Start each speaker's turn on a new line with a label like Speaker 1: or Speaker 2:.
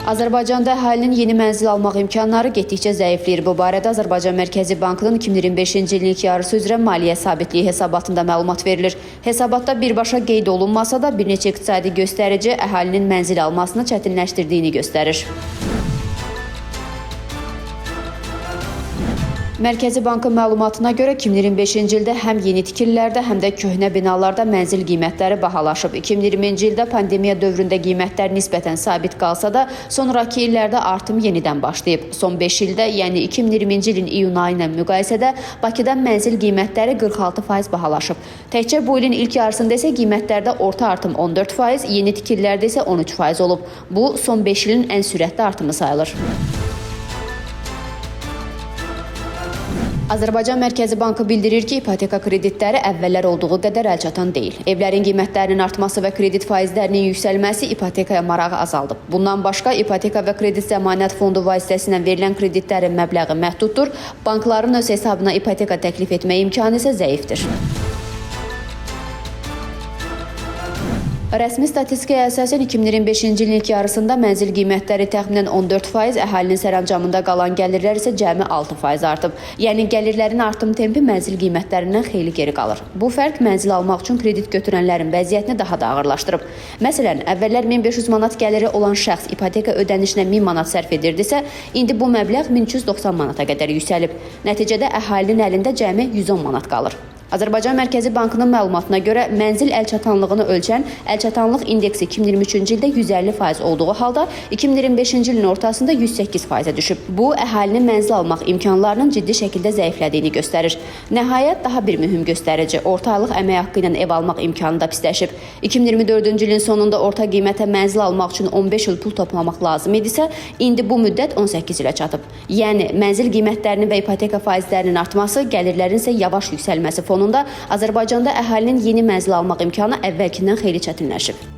Speaker 1: Azərbaycanda əhalinin yeni mənzil almaq imkanları getdikcə zəifləyir. Bu barədə Azərbaycan Mərkəzi Bankının 2025-ci ilin ilk yarısı üzrə maliyyə sabitliyi hesabatında məlumat verilir. Hesabatda birbaşa qeyd olunmasa da bir neçə iqtisadi göstərici əhalinin mənzil almasını çətinləşdirdiyini göstərir. Mərkəzi Bankın məlumatına görə 2025-ci ildə həm yeni tikililərdə, həm də köhnə binalarda mənzil qiymətləri bahalaşıb. 2020-ci ildə pandemiya dövründə qiymətlər nisbətən sabit qalsa da, sonraki illərdə artım yenidən başlayıb. Son 5 ildə, yəni 2020-ci ilin iyun ayı ilə müqayisədə Bakıda mənzil qiymətləri 46% bahalaşıb. Təkcə bu ilin ilk yarısında isə qiymətlərdə orta artım 14%, yeni tikililərdə isə 13% olub. Bu, son 5 ilin ən sürətli artımı sayılır. Azərbaycan Mərkəzi Bankı bildirir ki, ipoteka kreditləri əvvəllər olduğu qədər əlçatan deyil. Evlərin qiymətlərinin artması və kredit faizlərinin yüksəlməsi ipotekaya marağı azaldıb. Bundan başqa, ipoteka və kredit zəmanət fondu vasitəsilə verilən kreditlərin məbləği məhduddur, bankların öz hesabına ipoteka təklif etmə imkanı isə zəifdir. Rəsmi statistikaya əsasən 2025-ci ilin ilk yarısında mənzil qiymətləri təxminən 14%, əhalinin sərəncamında qalan gəlirlər isə cəmi 6% artıb. Yəni gəlirlərin artım tempi mənzil qiymətlərindən xeyli geri qalır. Bu fərq mənzil almaq üçün kredit götürənlərin vəziyyətini daha da ağırlaşdırıb. Məsələn, əvvəllər 1500 manat gəliri olan şəxs ipoteka ödənişinə 1000 manat sərf edirdisə, indi bu məbləğ 1390 manata qədər yüksəlib. Nəticədə əhalinin əlində cəmi 110 manat qalır. Azərbaycan Mərkəzi Bankının məlumatına görə mənzil əlçatanlığını ölçən əlçatanlıq indeksi 2023-cü ildə 150% olduğu halda 2025-ci ilin ortasında 108%-ə düşüb. Bu, əhalinin mənzil almaq imkanlarının ciddi şəkildə zəiflədiyini göstərir. Nəhayət, daha bir mühüm göstərici, orta aylıq əmək haqqı ilə ev almaq imkanı da pisləşib. 2024-cü ilin sonunda orta qiymətə mənzil almaq üçün 15 il pul toplamaq lazım idisə, indi bu müddət 18 ilə çatıb. Yəni, mənzil qiymətlərinin və ipoteka faizlərinin artması, gəlirlərin isə yavaş yüksəlməsi fonunda Azərbaycanda əhalinin yeni mənzil almaq imkanı əvvəlkindən xeyli çətinləşib.